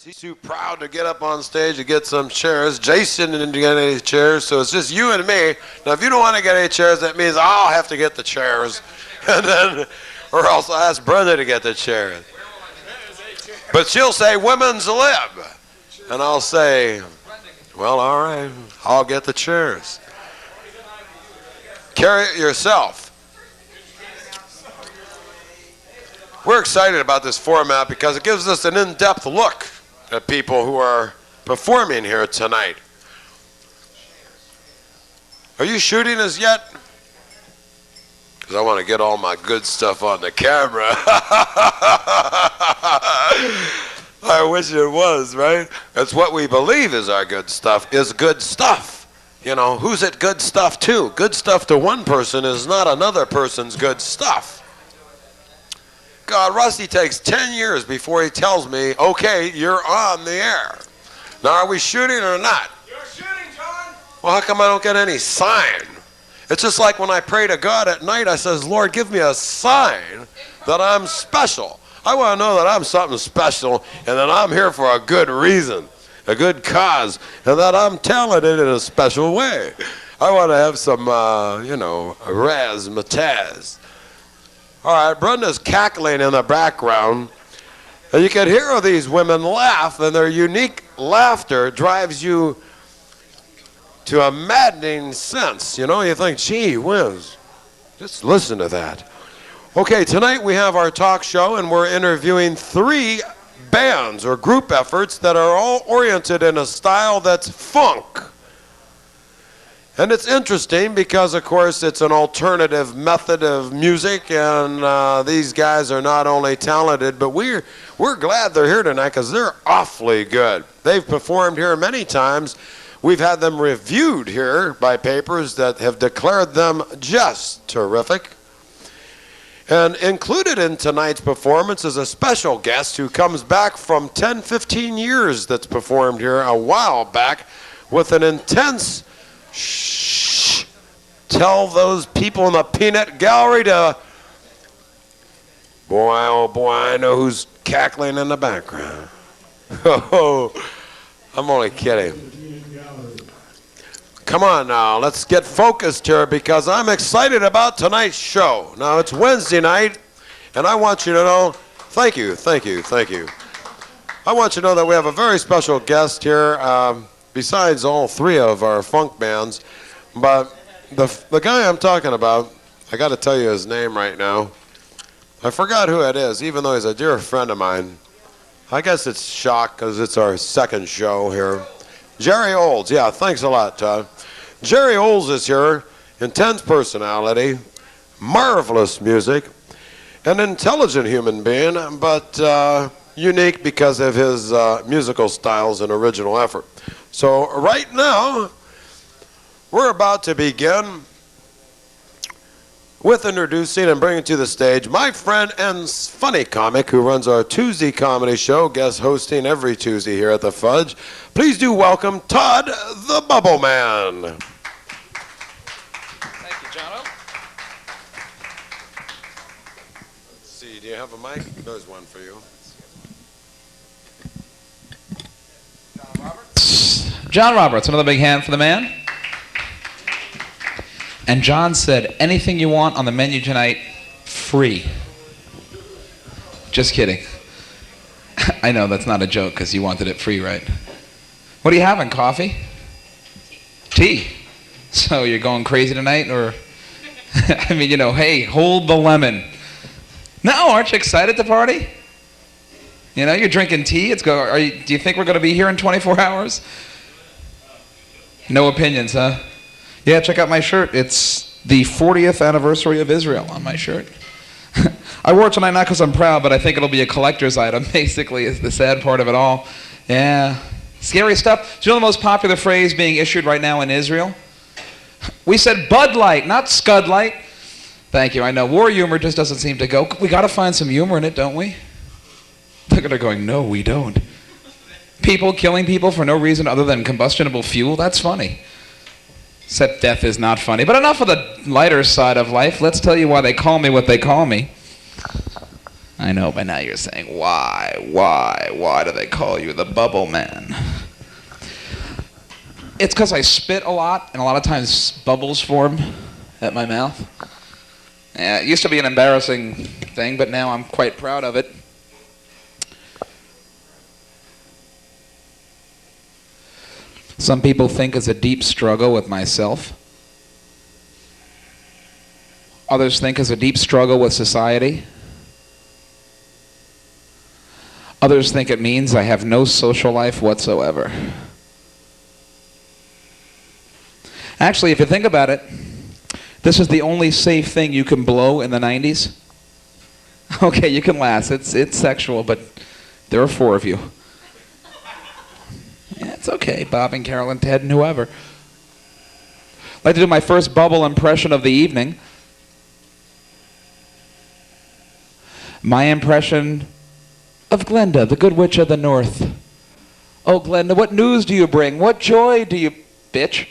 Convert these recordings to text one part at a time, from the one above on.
He's too proud to get up on stage to get some chairs. Jason didn't get any chairs, so it's just you and me. Now, if you don't want to get any chairs, that means I'll have to get the chairs, and then, or else I'll ask Brenda to get the chairs. But she'll say, "Women's lib," and I'll say, "Well, all right, I'll get the chairs." Carry it yourself. We're excited about this format because it gives us an in-depth look at people who are performing here tonight. Are you shooting us yet? Because I want to get all my good stuff on the camera. I wish it was, right? That's what we believe is our good stuff, is good stuff. You know, who's it good stuff to? Good stuff to one person is not another person's good stuff. God, Rusty takes 10 years before he tells me, okay, you're on the air. Now, are we shooting or not? You're shooting, John. Well, how come I don't get any sign? It's just like when I pray to God at night, I says, Lord, give me a sign that I'm special. I want to know that I'm something special and that I'm here for a good reason, a good cause, and that I'm talented in a special way. I want to have some, razzmatazz. All right, Brenda's cackling in the background, and you can hear these women laugh, and their unique laughter drives you to a maddening sense. You know, you think, gee whiz, just listen to that. Okay, tonight we have our talk show, and we're interviewing 3 bands or group efforts that are all oriented in a style that's funk. And it's interesting because, of course, it's an alternative method of music, and these guys are not only talented, but we're glad they're here tonight because they're awfully good. They've performed here many times. We've had them reviewed here by papers that have declared them just terrific. And included in tonight's performance is a special guest who comes back from 10, 15 years that's performed here a while back with an intense shh, tell those people in the peanut gallery to, boy, oh boy, I know who's cackling in the background. Oh, I'm only kidding. Come on now, let's get focused here because I'm excited about tonight's show. Now, it's Wednesday night, and I want you to know, thank you. I want you to know that we have a very special guest here, besides all 3 of our funk bands. But the guy I'm talking about, I got to tell you his name right now. I forgot who it is, even though he's a dear friend of mine. I guess it's shock because it's our second show here. Geri Olds, yeah, thanks a lot, Todd. Geri Olds is here, intense personality, marvelous music, an intelligent human being, but unique because of his musical styles and original effort. So right now, we're about to begin with introducing and bringing to the stage my friend and funny comic who runs our Tuesday comedy show, guest hosting every Tuesday here at the Fudge. Please do welcome Todd the Bubble Man. Thank you, Jono. Let's see, do you have a mic? There's one for you. John Roberts, another big hand for the man. And John said, anything you want on the menu tonight, free. Just kidding. I know that's not a joke because you wanted it free, right? What are you having, coffee? Tea. So you're going crazy tonight, or? I mean, hey, hold the lemon. No, aren't you excited to party? You're drinking tea. Do you think we're going to be here in 24 hours? No opinions, huh? Yeah, check out my shirt. It's the 40th anniversary of Israel on my shirt. I wore it tonight not because I'm proud, but I think it'll be a collector's item, basically, is the sad part of it all. Yeah. Scary stuff. Do you know the most popular phrase being issued right now in Israel? We said Bud Light, not Scud Light. Thank you. I know. War humor just doesn't seem to go. We got to find some humor in it, don't we? Look at her going, no, we don't. People killing people for no reason other than combustible fuel, that's funny. Except death is not funny. But enough of the lighter side of life. Let's tell you why they call me what they call me. I know by now you're saying, why do they call you the Bubble Man? It's because I spit a lot, and a lot of times bubbles form at my mouth. Yeah, it used to be an embarrassing thing, but now I'm quite proud of it. Some people think it's a deep struggle with myself. Others think it's a deep struggle with society. Others think it means I have no social life whatsoever. Actually, if you think about it, this is the only safe thing you can blow in the 90s. Okay, you can laugh. It's sexual, but there are 4 of you. Yeah, it's okay, Bob and Carol and Ted and whoever. I'd like to do my first bubble impression of the evening. My impression of Glenda, the Good Witch of the North. Oh, Glenda, what news do you bring? What joy do you... Bitch.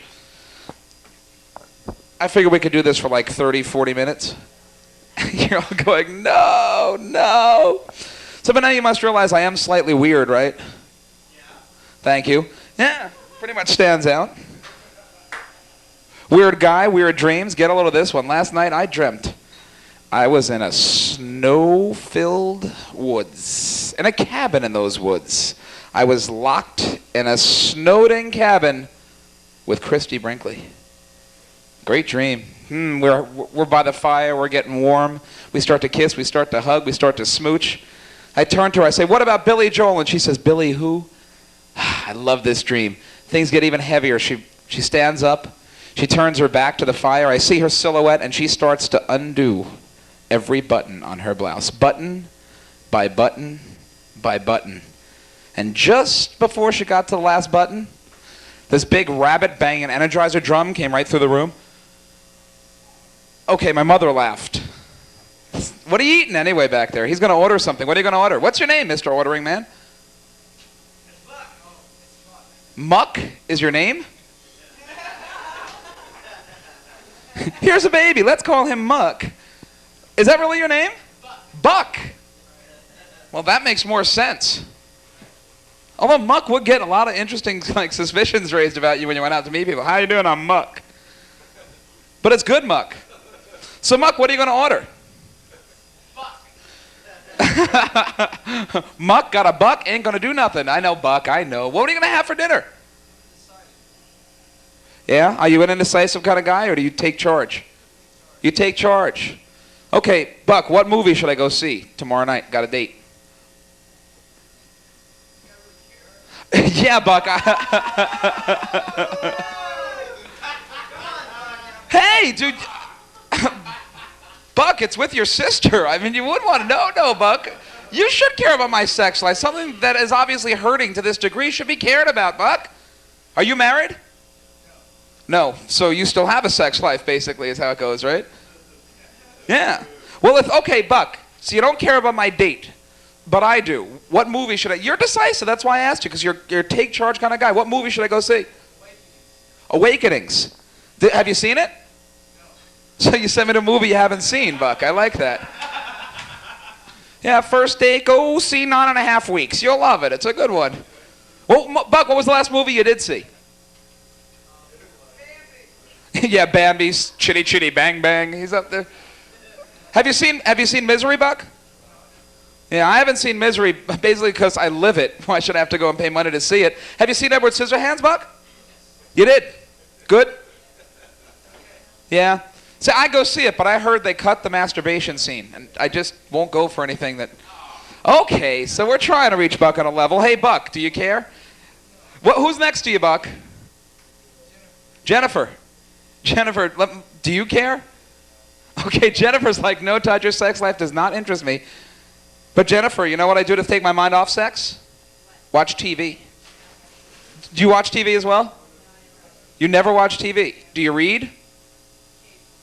I figured we could do this for like 30, 40 minutes. You're all going, no, no. So by now you must realize I am slightly weird, right? Yeah. Thank you. Yeah, pretty much stands out. Weird guy, weird dreams. Get a load of this one. Last night I dreamt I was in a snow-filled woods, in a cabin in those woods. I was locked in a snowed-in cabin with Christy Brinkley. Great dream. We're by the fire, we're getting warm. We start to kiss, we start to hug, we start to smooch. I turn to her, I say, what about Billy Joel? And she says, Billy who? I love this dream. Things get even heavier. She stands up, she turns her back to the fire. I see her silhouette, and she starts to undo every button on her blouse. Button by button by button. And just before she got to the last button, this big rabbit banging Energizer drum came right through the room. Okay, my mother laughed. What are you eating anyway back there? He's going to order something. What are you going to order? What's your name, Mr. Ordering Man? Muck is your name? Here's a baby. Let's call him Muck. Is that really your name? Buck. Well, that makes more sense. Although Muck would get a lot of interesting suspicions raised about you when you went out to meet people. How you doing? I'm Muck. But it's good Muck. So Muck, what are you going to order? Buck. Muck got a buck, ain't going to do nothing. I know, Buck, I know. What are you going to have for dinner? Yeah? Are you an indecisive kind of guy, or do you take charge? You take charge. Okay, Buck, what movie should I go see tomorrow night? Got a date. Yeah, Buck. Hey, dude. Buck, it's with your sister. I mean, you wouldn't want to know. No, Buck. You should care about my sex life. Something that is obviously hurting to this degree should be cared about, Buck. Are you married? No. So you still have a sex life, basically, is how it goes, right? Yeah. Well, okay, Buck, so you don't care about my date, but I do. What movie should I... You're decisive, that's why I asked you, because you're a take-charge kind of guy. What movie should I go see? Awakenings. Have you seen it? No. So you sent me to a movie you haven't seen, Buck. I like that. Yeah, first date, go see 9.5 Weeks. You'll love it. It's a good one. Well, Buck, what was the last movie you did see? Yeah, Bambi's Chitty Chitty Bang Bang. He's up there. Have you seen Misery, Buck? Yeah, I haven't seen Misery, basically because I live it. Why should I have to go and pay money to see it? Have you seen Edward Scissorhands, Buck? You did? Good? Yeah. See, I go see it, but I heard they cut the masturbation scene, and I just won't go for anything that... Okay, so we're trying to reach Buck on a level. Hey, Buck, do you care? Who's next to you, Buck? Jennifer. Jennifer, do you care? Okay, Jennifer's like, no, Todd, your sex life does not interest me. But Jennifer, you know what I do to take my mind off sex? Watch TV. Do you watch TV as well? You never watch TV. Do you read?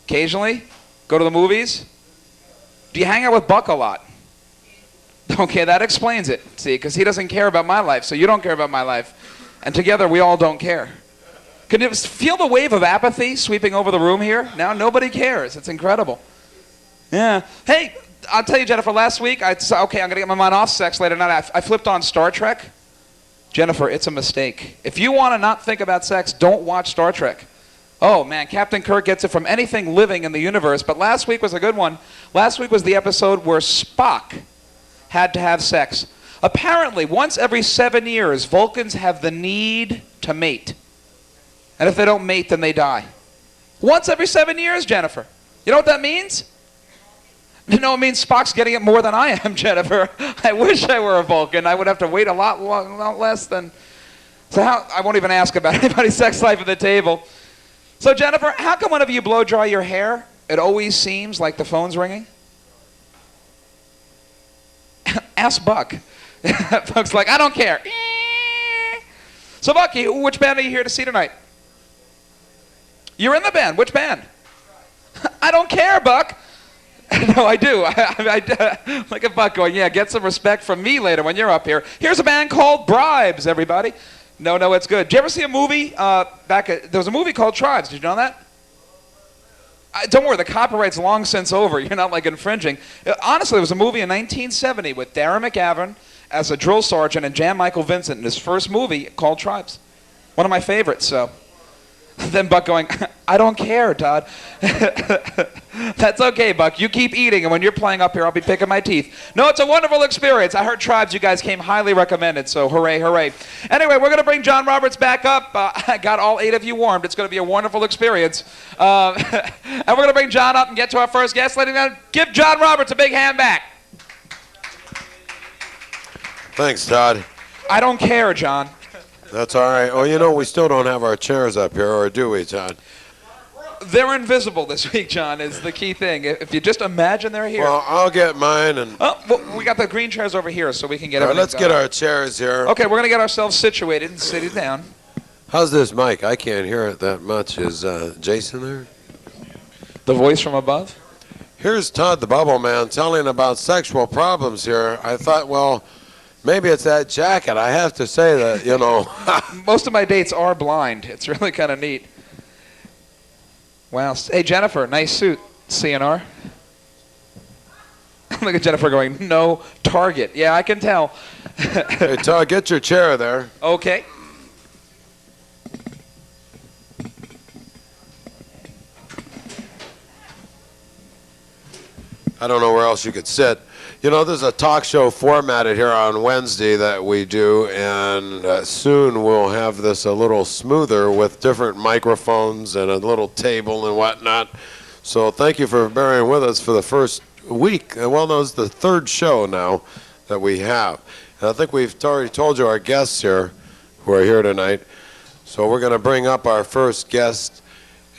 Occasionally? Go to the movies? Do you hang out with Buck a lot? Okay, that explains it. See, because he doesn't care about my life, so you don't care about my life. And together, we all don't care. Can you feel the wave of apathy sweeping over the room here? Now nobody cares. It's incredible. Yeah. Hey, I'll tell you, Jennifer, last week, I'm going to get my mind off sex later tonight. I flipped on Star Trek. Jennifer, it's a mistake. If you want to not think about sex, don't watch Star Trek. Oh, man, Captain Kirk gets it from anything living in the universe. But last week was a good one. Last week was the episode where Spock had to have sex. Apparently, once every 7 years, Vulcans have the need to mate. And if they don't mate, then they die. Once every 7 years, Jennifer. You know what that means? You know, it means Spock's getting it more than I am, Jennifer. I wish I were a Vulcan. I would have to wait a lot less than... So I won't even ask about anybody's sex life at the table. So, Jennifer, how come whenever you blow dry your hair, it always seems like the phone's ringing? Ask Buck. Buck's like, I don't care. So, Bucky, which band are you here to see tonight? You're in the band. Which band? I don't care, Buck. No, I do. Look at Buck going, yeah, get some respect from me later when you're up here. Here's a band called Bribes, everybody. No, it's good. Did you ever see a movie there was a movie called Tribes. Did you know that? Don't worry, the copyright's long since over. You're not, like, infringing. Honestly, it was a movie in 1970 with Darren McGavin as a drill sergeant and Jan Michael Vincent in his first movie called Tribes. One of my favorites, so... Then Buck going, I don't care, Todd. That's okay, Buck. You keep eating, and when you're playing up here, I'll be picking my teeth. No, it's a wonderful experience. I heard Tribes, you guys came highly recommended, so hooray, hooray. Anyway, we're going to bring John Roberts back up. I got all 8 of you warmed. It's going to be a wonderful experience. And we're going to bring John up and get to our first guest. Ladies and gentlemen, give John Roberts a big hand back. Thanks, Todd. I don't care, John. That's all right. Oh, you know, we still don't have our chairs up here, or do we, Todd? They're invisible this week, John, is the key thing. If you just imagine they're here. Well, I'll get mine. And oh, well, we got the green chairs over here, so we can get everything let's get our chairs here. Okay, we're going to get ourselves situated and sit down. How's this mic? I can't hear it that much. Is Jason there? The voice from above? Here's Todd the Bubble Man telling about sexual problems here. I thought, well... maybe it's that jacket. I have to say that, you know. Most of my dates are blind. It's really kind of neat. Wow. Hey, Jennifer, nice suit. CNR. Look at Jennifer going, no target. Yeah, I can tell. Hey, Todd, get your chair there. Okay. I don't know where else you could sit. You know, there's a talk show formatted here on Wednesday that we do, and soon we'll have this a little smoother with different microphones and a little table and whatnot. So thank you for bearing with us for the first week. Well, no, it's the third show now that we have. And I think we've already told you our guests here who are here tonight. So we're going to bring up our first guest,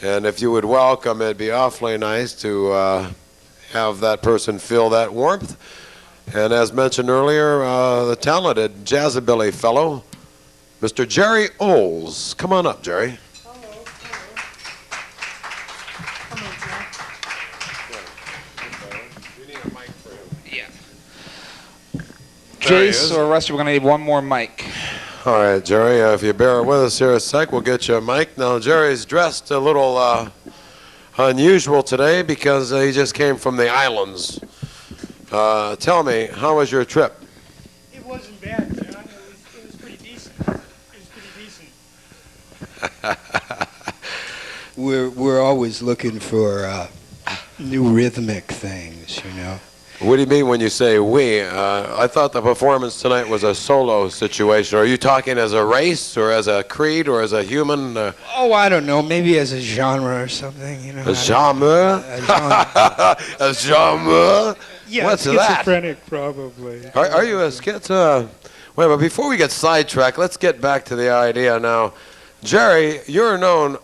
and if you would welcome, it'd be awfully nice to... have that person feel that warmth. And as mentioned earlier, the talented jazzabilly fellow, Mr. Geri Olds. Come on up, Jerry. Hello. Come on, Jack. We need a mic for you. Yeah. Jace or Rusty, we're going to need one more mic. All right, Jerry, if you bear with us here a sec, we'll get you a mic. Now, Jerry's dressed a little unusual today because he just came from the islands. Tell me, how was your trip? It wasn't bad, John. It was pretty decent. We're always looking for new rhythmic things, you know. What do you mean when you say we? I thought the performance tonight was a solo situation. Are you talking as a race or as a creed or as a human? Oh, I don't know. Maybe as a genre or something, you know. A genre? A genre? Yeah, What's that? schizophrenic, probably. Are you a schizo? Wait, but before we get sidetracked, let's get back to the idea now. Jerry, you're known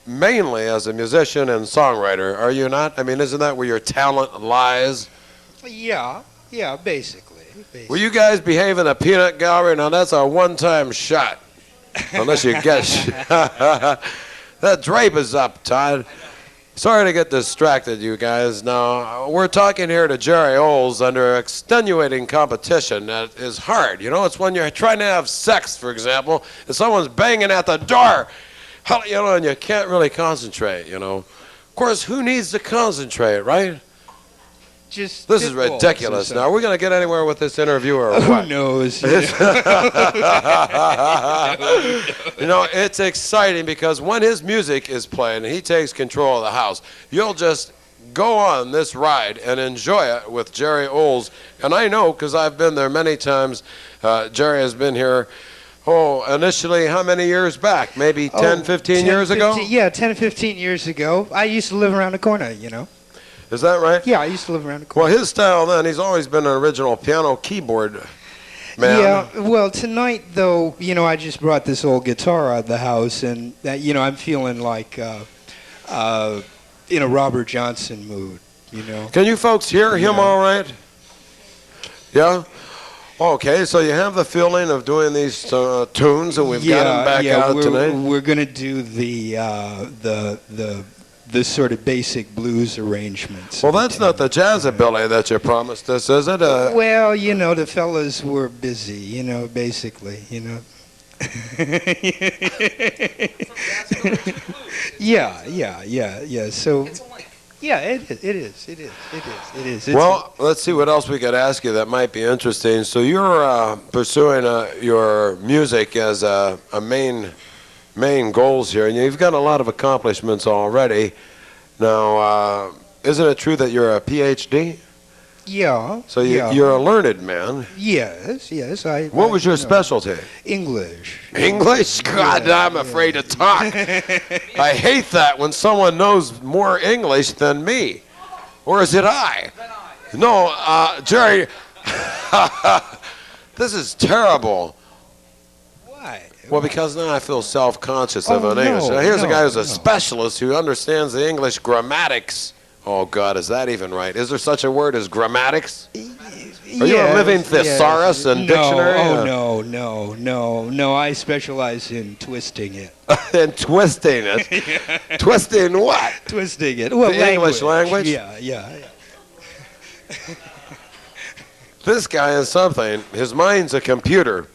mainly as a musician and songwriter, are you not? I mean, isn't that where your talent lies? Yeah, basically. Will you guys behave in a peanut gallery? Now, that's a one-time shot. Unless you guess. That drape is up, Todd. Sorry to get distracted, you guys. Now, we're talking here to Geri Olds under extenuating competition that is hard. You know, it's when you're trying to have sex, for example, and someone's banging at the door, you know, and you can't really concentrate, you know. Of course, who needs to concentrate, right? just. This is spitballs or ridiculous. something. Now, are we going to get anywhere with this interview or Who what? knows? You know, it's exciting because when his music is playing and he takes control of the house, you'll just go on this ride and enjoy it with Geri Olds. And I know because I've been there many times. Geri has been here, initially how many years back? Maybe 10, 15 years ago? Yeah, 10 or 15 years ago. I used to live around the corner, you know. Is that right? Yeah, I used to live around the corner. Well, his style then, he's always been an original piano keyboard man. Yeah, well, tonight, though, you know, I just brought this old guitar out of the house, and, you know, I'm feeling like in a Robert Johnson mood, you know. Can you folks hear him all right? Yeah? Okay, so you have the feeling of doing these tunes, and we've got them back out tonight. We're going to do the sort of basic blues arrangements. Well, that's not the jazzabilly that you promised us, is it? Well, you know, the fellas were busy, you know, basically, you know. Yeah. So, yeah, it is. Well, let's see what else we could ask you that might be interesting. So you're pursuing your music as a main goals here, and you've got a lot of accomplishments already. Now, isn't it true that you're a PhD? Yeah. So you're a learned man. Yes. What was your specialty? English. English? God, I'm afraid to talk. I hate that when someone knows more English than me. Or is it I? No, Geri, this is terrible. Why? Well, because now I feel self-conscious of an English. no, Now, here's a guy who's a no. specialist who understands the English grammatics. Oh, God, is that even right? Is there such a word as grammatics? Are you a living thesaurus and dictionary? Oh, no. I specialize in twisting it. And twisting it. Twisting what? Twisting it. Well, The English language? Yeah. This guy is something. His mind's a computer.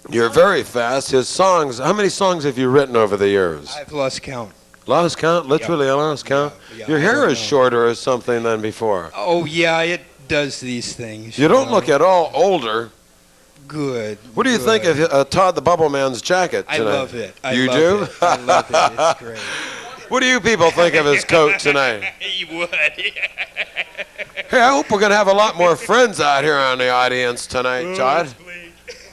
You're very fast. His songs, how many songs have you written over the years? I've lost count. Lost count? Literally lost count? Yeah, Your I hair don't is know. shorter or something than before. Oh, yeah, it does these things. You don't know. look at all older. Good. What do you think good. of Todd the Bubble Man's jacket I tonight? love it. You do? I love it. It's great. What do you people think of his coat tonight? He would. Hey, I hope we're going to have a lot more friends out here on the audience tonight, Todd.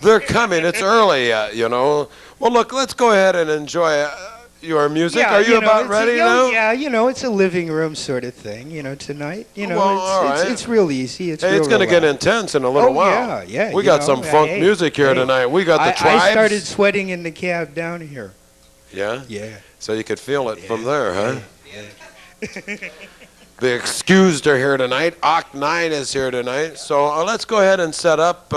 They're coming. It's early, you know. Well, look, let's go ahead and enjoy your music. Yeah, Are you about it's ready now? Yeah, you know, it's a living room sort of thing, you know, tonight. You know, Well, all right. it's real easy. It's Hey, real it's going to get relaxed. intense in a little Oh, while. yeah, We you got know, some funk hey, music here hey. tonight. We got the I Tribes. started sweating in the cab down here. Yeah? Yeah. So you could feel it from there, huh? The Excused are here tonight. Oct 9 is here tonight. So let's go ahead and set up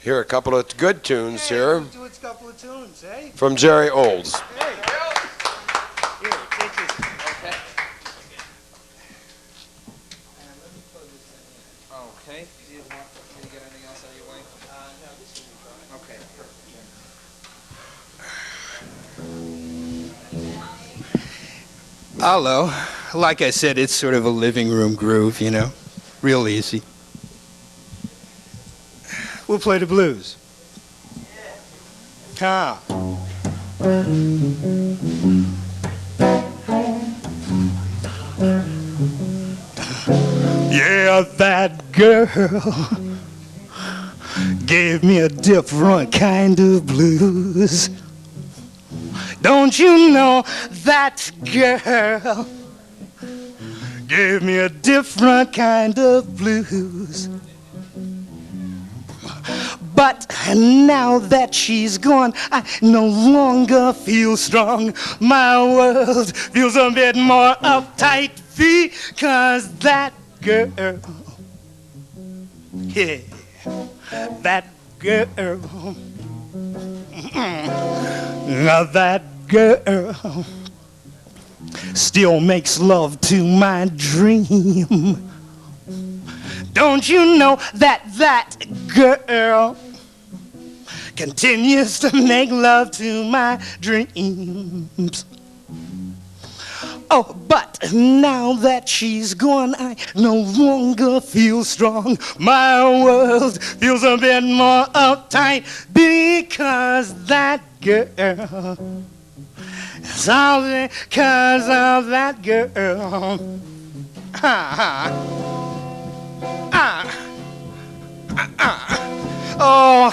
here a couple of good tunes here Do a couple of tunes, eh? from Geri Olds. Here, take this. Okay. Do you want me to get anything else out of your way? No, this will be fine. Okay, perfect. Hello. Like I said, it's sort of a living room groove, you know. Real easy. We'll play the blues. Ah. Yeah, that girl gave me a different kind of blues. Don't you know that girl gave me a different kind of blues? But now that she's gone, I no longer feel strong. My world feels a bit more uptight because that girl, yeah, that girl, now that girl still makes love to my dream. Don't you know that that girl continues to make love to my dreams? Oh, but But now that she's gone, I no longer feel strong. My world feels a bit more uptight because that girl. It's all because of that girl. Oh,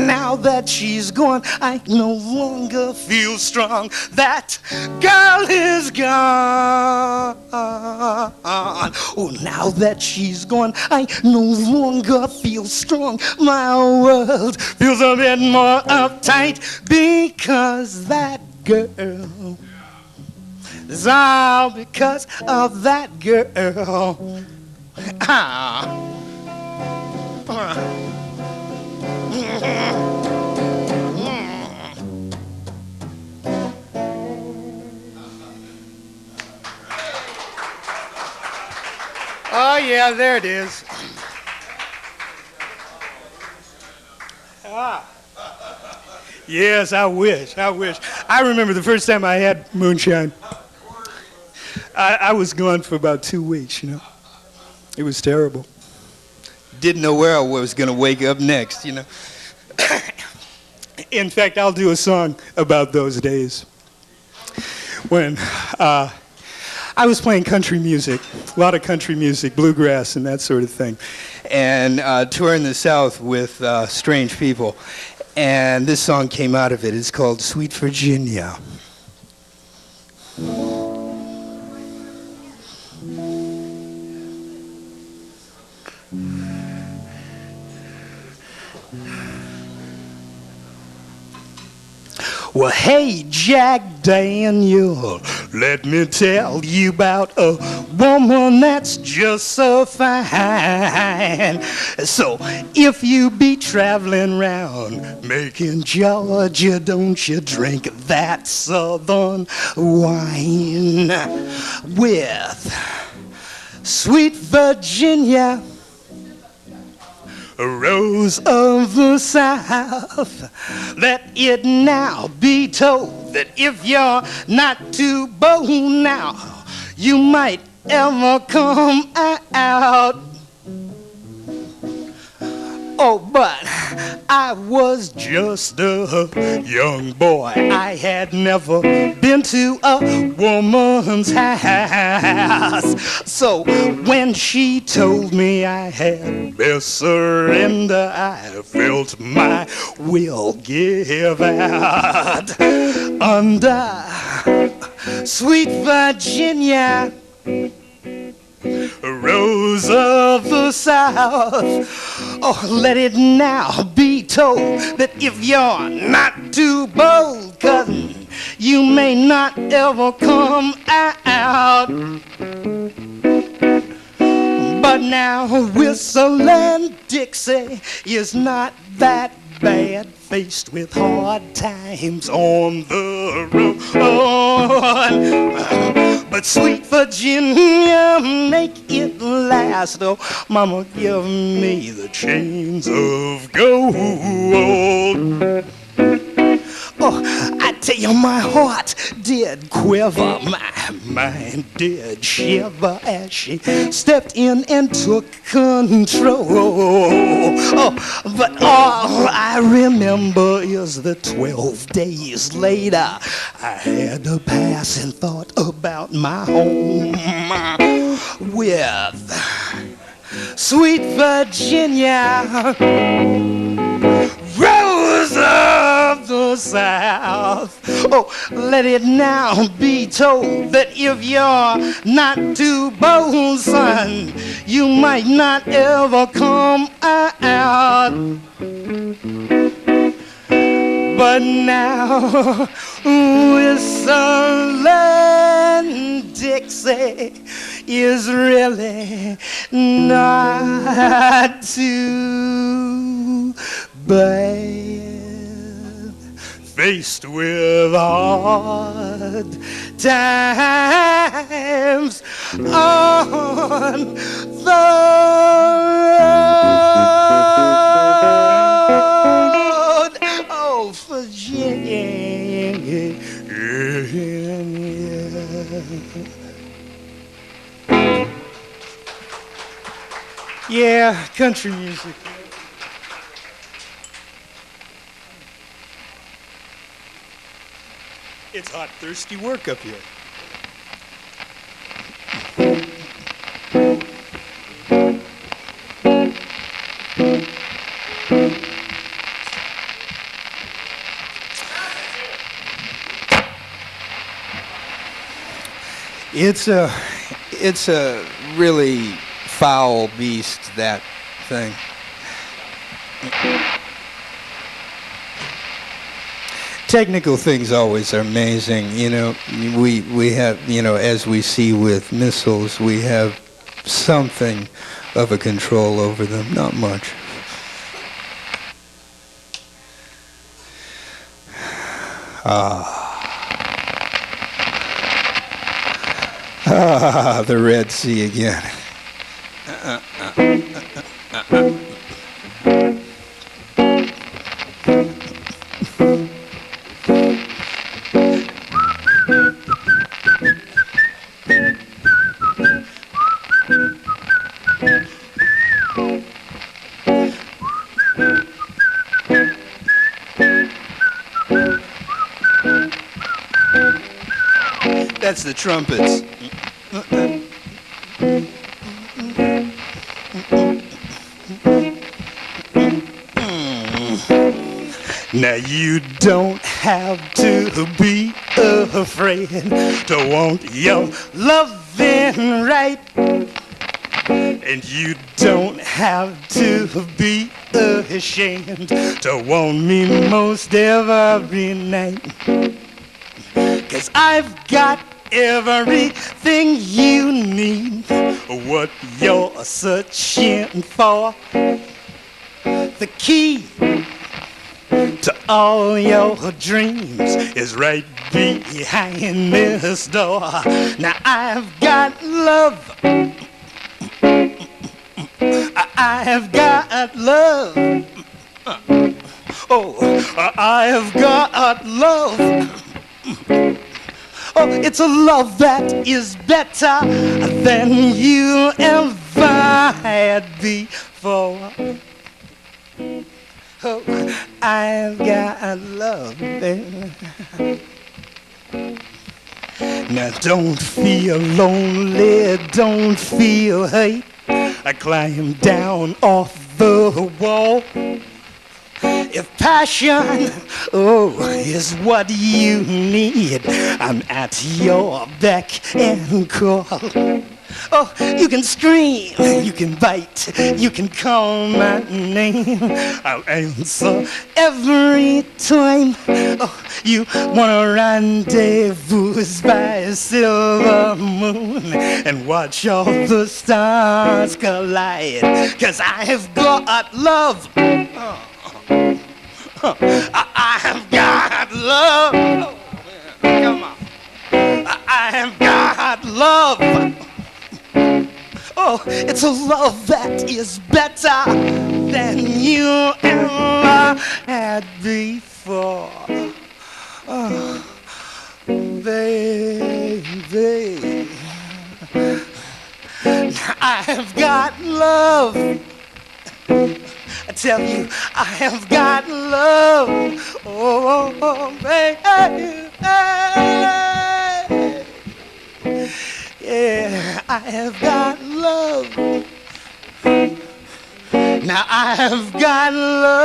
now that she's gone, I no longer feel strong. That girl is gone. Oh, now that she's gone, I no longer feel strong. My world feels a bit more uptight because that girl. It's all because of that girl. Oh, yeah, there it is. Yes, I wish. I remember the first time I had moonshine. I was gone for about 2 weeks, you know. It was terrible. Didn't know where I was going to wake up next, you know. In fact, I'll do a song about those days. When I was playing country music, a lot of country music, bluegrass and that sort of thing, and touring the South with strange people. And this song came out of it. It's called Sweet Virginia. Well, hey, Jack Daniel, let me tell you about a woman that's just so fine. So, if you be traveling around making Georgia, don't you drink that Southern wine with Sweet Virginia, a rose of the South. Let it now be told that if you're not too bold now, you might ever come out. Oh, but I was just a young boy. I had never been to a woman's house. So when she told me I had best surrender, I felt my will give out. Under Sweet Virginia, a rose of the South. Oh, let it now be told that if you're not too bold, cousin, you may not ever come out. But now whistling Dixie is not that bad, faced with hard times on the road. But Sweet Virginia, make it last. Oh, mama, give me the chains of gold. Oh, I tell you, my heart did quiver, my mind did shiver as she stepped in and took control. Oh, but all I remember is the 12 days later I had a passing thought about my home with Sweet Virginia, rose of the South. Oh, let it now be told that if you're not too bold, son, you might not ever come out. But now whistling Dixie is really not too bad, faced with hard times on the road. Oh, Virginia. Yeah, country music. It's hot, thirsty work up here. It's a really foul beast, that thing. Technical things always are amazing. You know, we have, you know, as we see with missiles, we have something of a control over them, not much. The Red Sea again. That's the trumpets. Now you don't have to be afraid to want your loving right. And you don't have to be ashamed to want me most every night. 'Cause I've got everything you need, what you're searching for. The key to all your dreams is right behind this door. Now I've got love. I've got love. Oh, I've got love. Oh, it's a love that is better than you ever had before. Oh, I've got love, baby. Now don't feel lonely, don't feel hate. I climb down off the wall. If passion, is what you need, I'm at your beck and call. Oh, you can scream, you can bite, you can call my name. I'll answer every time. Oh, you wanna rendezvous by a silver moon and watch all the stars collide. 'Cause I have got love. I have got love. Come on. I have got love. Oh, it's a love that is better than you ever had before. Oh, baby. I have got love. I tell you, I have got love. Oh, baby. Yeah, I have got love. Now I have got love.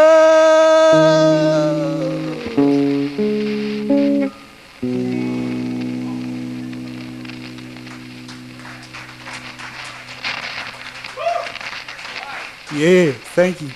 Yeah, thank you.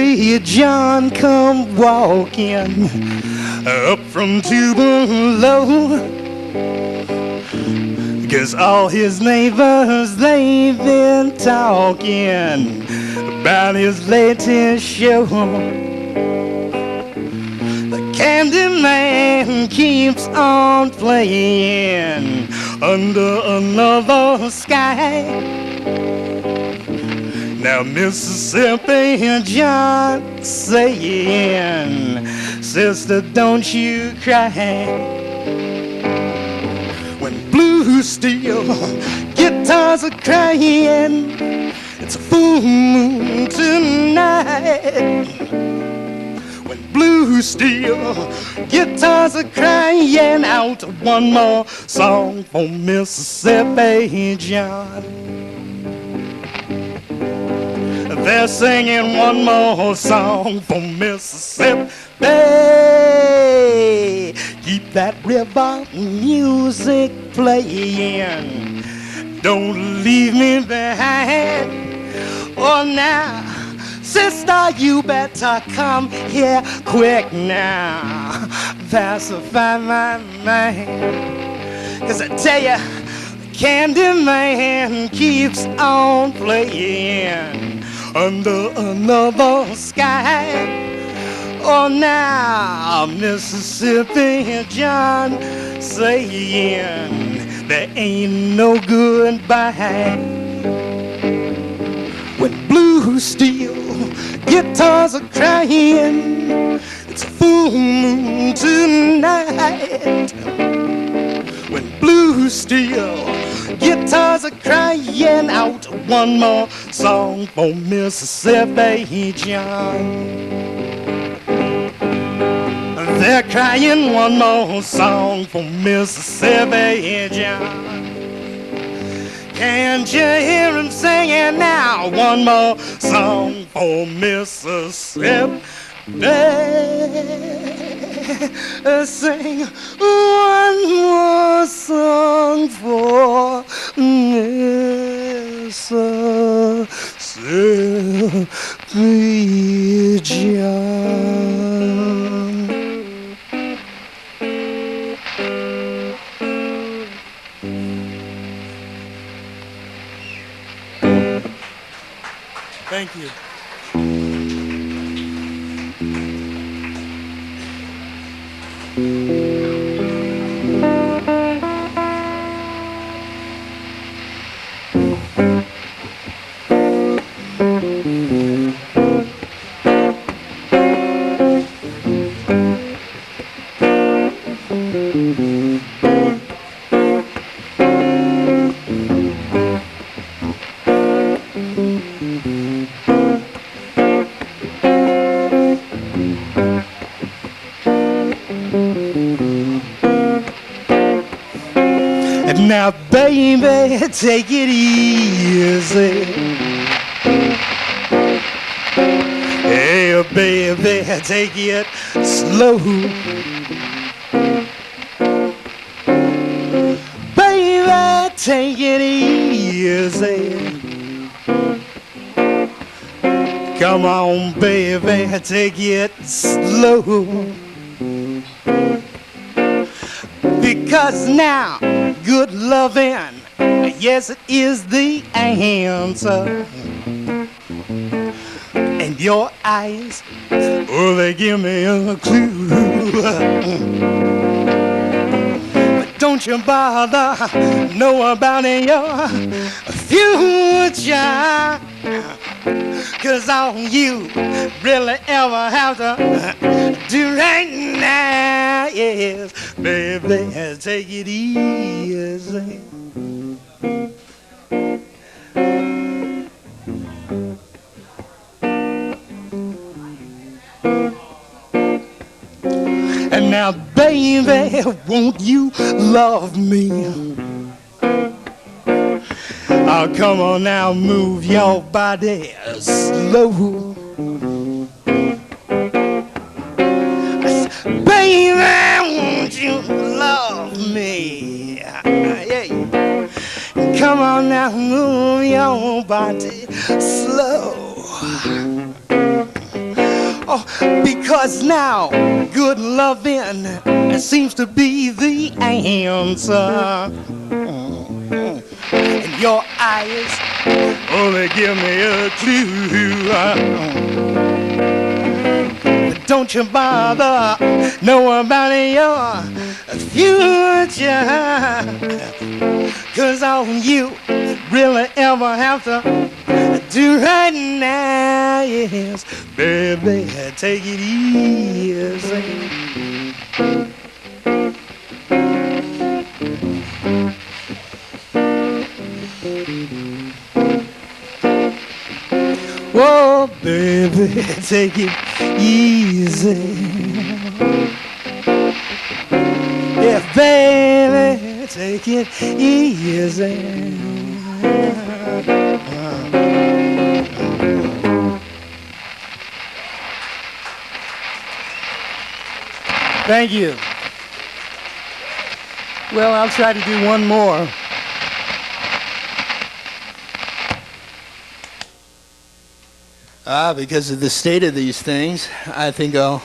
Mississippi John come walking up from Tupelo, 'cause all his neighbors, they've been talking about his latest show. The Candyman keeps on playing under another sky. Now Mississippi John saying, sister, don't you cry. When blue steel guitars are crying, it's a full moon tonight. When blue steel guitars are crying out one more song for Mississippi John. They're singing one more song for Mississippi. Keep that river music playing. Don't leave me behind. Oh, now, sister, you better come here quick now. Pacify my mind. 'Cause I tell you, Candyman keeps on playing under another sky. Oh, now Mississippi John saying there ain't no goodbye. When blue steel guitars are crying, it's a full moon tonight. When blue steel guitars are crying out one more song for Mississippi John. They're crying one more song for Mississippi John. Can't you hear him singing now? One more song for Mississippi. Sing one more song for Mississippi John. Thank you. Now, baby, take it easy. Hey, baby, take it slow. Baby, take it easy. Come on, baby, take it slow. Because now, good loving, yes, it is the answer. And your eyes, oh, they give me a clue. But don't you bother know about your future. 'Cause all you really ever have to do right now is, baby, take it easy. And now, baby, won't you love me? Oh, come on now, move your body slow. Baby, won't you love me? Yeah. Come on now, move your body slow. Oh, because now good loving seems to be the answer. And your eyes only give me a clue. Don't you bother know about your future, 'cause all you really ever have to do right now is, baby, take it easy. Whoa, baby, take it easy. Yeah, baby, take it easy. Thank you. Well, I'll try to do one more. Because of the state of these things, I think I'll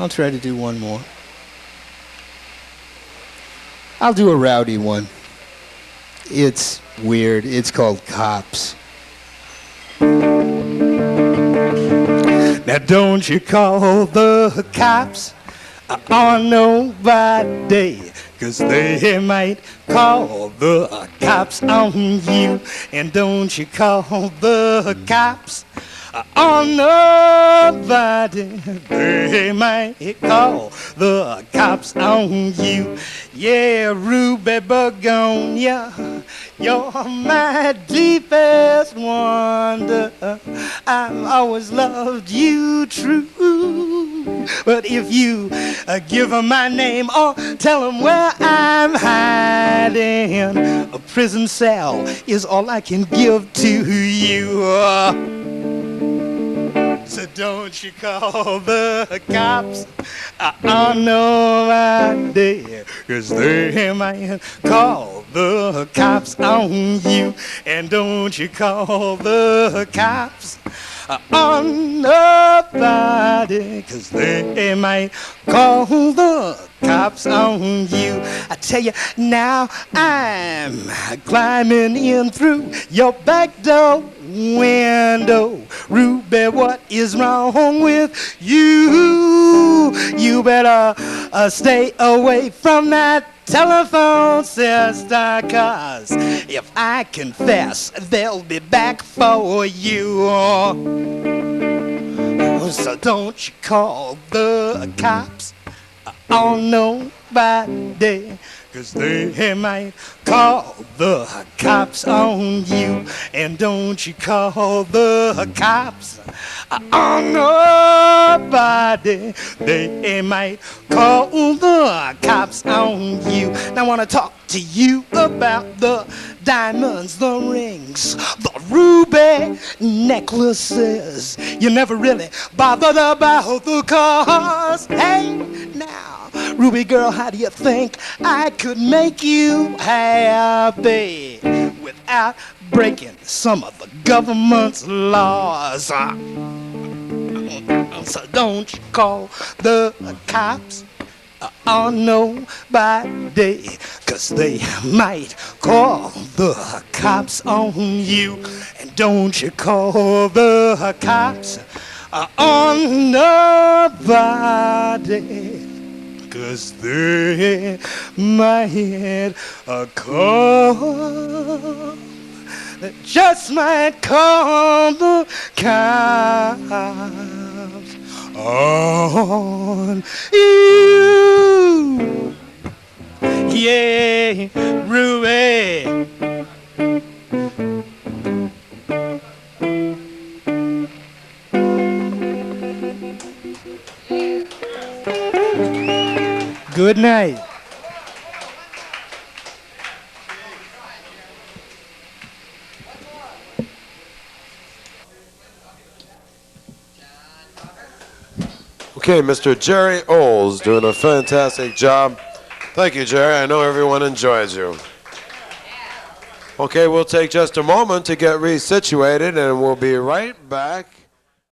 try to do one more. I'll do a rowdy one. It's weird. It's called Cops. Now don't you call the cops on nobody, 'cause they might call the cops on you. And don't you call the cops on nobody, they might call the cops on you. Yeah, Ruby Begonia, you're my deepest wonder. I've always loved you true. But if you give them my name or tell them where I'm hiding, a prison cell is all I can give to you. So don't you call the cops on nobody, 'cause they might call the cops on you. And don't you call the cops on nobody, 'cause they might call the cops on you. I tell you now, I'm climbing in through your back door window. Ruby, what is wrong with you? You better stay away from that telephone, sister, 'cause if I confess, they'll be back for you. So don't you call the cops on nobody, 'cause they might call the cops on you. And don't you call the cops on nobody, they might call the cops on you. Now I want to talk to you about the diamonds, the rings, the ruby necklaces. You never really bothered about the cars. Hey, now, Ruby girl, how do you think I could make you happy without breaking some of the government's laws? So don't you call the cops on nobody, 'cause they might call the cops on you. And don't you call the cops on nobody, 'cause they might call, just might call the cops on you. Yeah, Ruby. Good night. Okay, Mr. Geri Olds doing a fantastic job. Thank you, Jerry. I know everyone enjoys you. Okay, we'll take just a moment to get resituated, and we'll be right back.